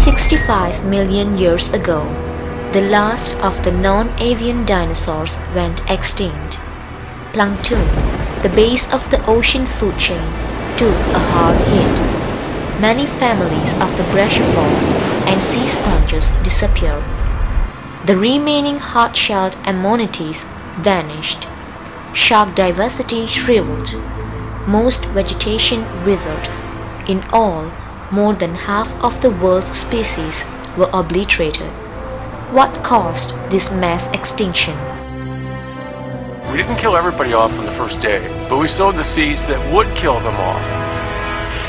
65 million years ago, the last of the non-avian dinosaurs went extinct. Plankton, the base of the ocean food chain, took a hard hit. Many families of the brachiopods and sea sponges disappeared. The remaining hard-shelled ammonites vanished. Shark diversity shriveled. Most vegetation withered. In all, more than half of the world's species were obliterated. What caused this mass extinction? We didn't kill everybody off on the first day, but we sowed the seeds that would kill them off.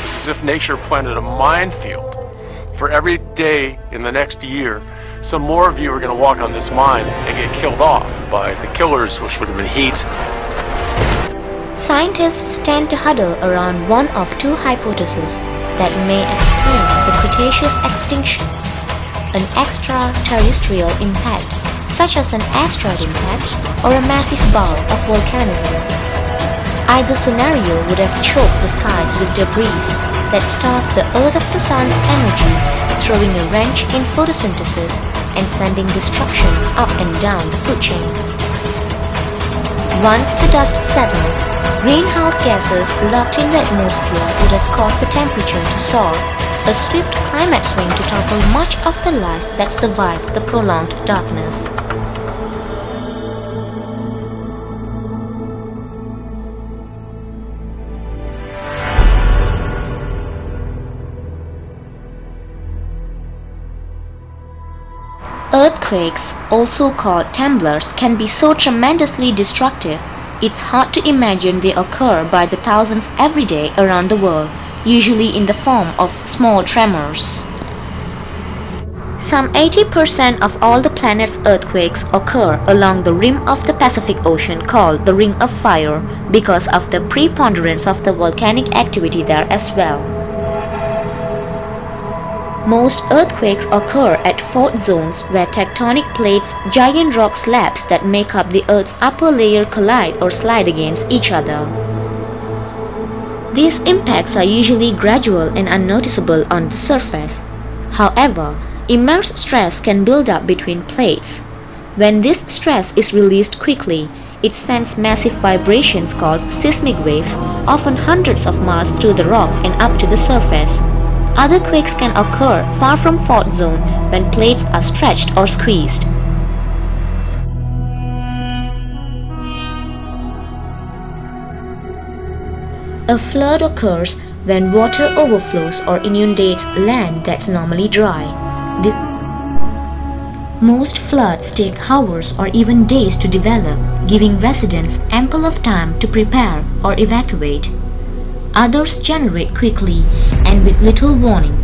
It's as if nature planted a minefield. For every day in the next year, some more of you are going to walk on this mine and get killed off by the killers, which would have been heat. Scientists tend to huddle around one of two hypotheses that may explain the Cretaceous extinction: an extraterrestrial impact, such as an asteroid impact or a massive bout of volcanism. Either scenario would have choked the skies with debris that starved the Earth of the Sun's energy, throwing a wrench in photosynthesis and sending destruction up and down the food chain. Once the dust settled, greenhouse gases locked in the atmosphere would have caused the temperature to soar, a swift climate swing to topple much of the life that survived the prolonged darkness. Earthquakes, also called tumblers, can be so tremendously destructive, it's hard to imagine they occur by the thousands every day around the world, usually in the form of small tremors. Some 80% of all the planet's earthquakes occur along the rim of the Pacific Ocean, called the Ring of Fire, because of the preponderance of the volcanic activity there as well. Most earthquakes occur at fault zones where tectonic plates, giant rock slabs that make up the Earth's upper layer, collide or slide against each other. These impacts are usually gradual and unnoticeable on the surface. However, immense stress can build up between plates. When this stress is released quickly, it sends massive vibrations called seismic waves, often hundreds of miles through the rock and up to the surface. Other quakes can occur far from fault zone when plates are stretched or squeezed. A flood occurs when water overflows or inundates land that's normally dry. Most floods take hours or even days to develop, giving residents ample of time to prepare or evacuate. Others generate quickly and with little warning.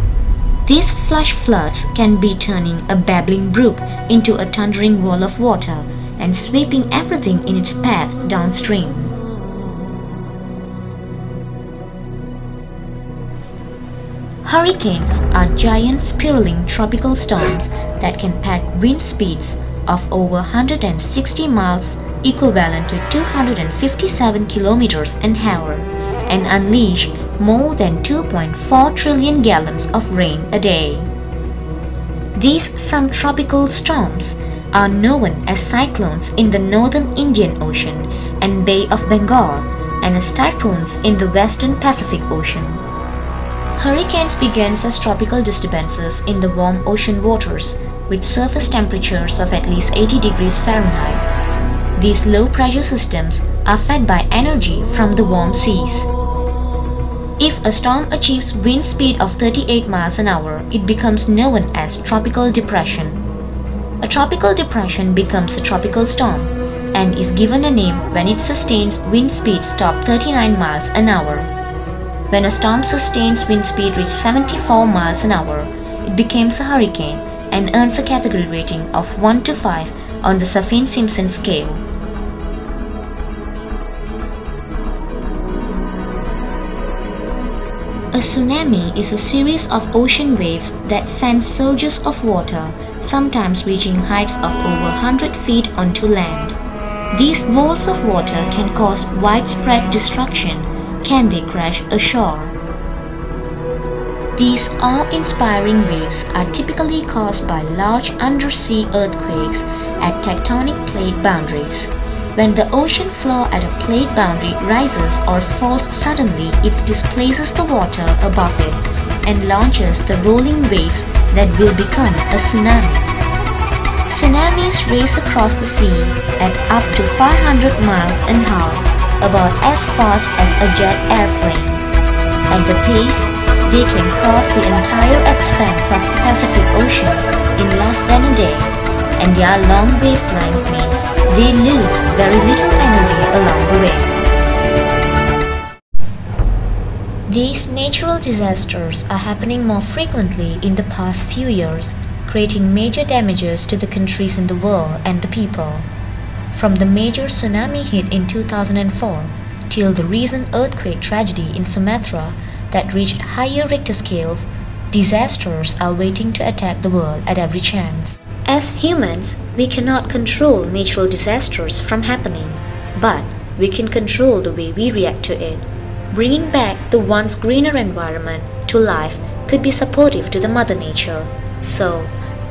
These flash floods can be turning a babbling brook into a thundering wall of water and sweeping everything in its path downstream. Hurricanes are giant spiraling tropical storms that can pack wind speeds of over 160 miles, equivalent to 257 kilometers an hour, and unleash more than 2.4 trillion gallons of rain a day. These subtropical storms are known as cyclones in the northern Indian Ocean and Bay of Bengal, and as typhoons in the western Pacific Ocean. Hurricanes begin as tropical disturbances in the warm ocean waters, with surface temperatures of at least 80 degrees Fahrenheit. These low-pressure systems are fed by energy from the warm seas. If a storm achieves wind speed of 38 miles an hour, it becomes known as tropical depression. A tropical depression becomes a tropical storm and is given a name when it sustains wind speeds top 39 miles an hour. When a storm sustains wind speed reach 74 miles an hour, it becomes a hurricane and earns a category rating of 1 to 5 on the Saffir-Simpson scale. A tsunami is a series of ocean waves that send surges of water, sometimes reaching heights of over 100 feet onto land. These walls of water can cause widespread destruction. Can they crash ashore? These awe-inspiring waves are typically caused by large undersea earthquakes at tectonic plate boundaries. When the ocean floor at a plate boundary rises or falls suddenly, it displaces the water above it and launches the rolling waves that will become a tsunami. Tsunamis race across the sea at up to 500 miles an hour, about as fast as a jet airplane. At the pace, they can cross the entire expanse of the Pacific Ocean in less than a day, and their long wavelength means they lose very little energy along the way. These natural disasters are happening more frequently in the past few years, creating major damages to the countries in the world and the people. From the major tsunami hit in 2004 till the recent earthquake tragedy in Sumatra that reached higher Richter scales, disasters are waiting to attack the world at every chance. As humans, we cannot control natural disasters from happening, but we can control the way we react to it. Bringing back the once greener environment to life could be supportive to the Mother Nature. So,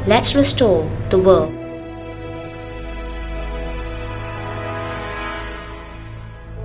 let's restore the world.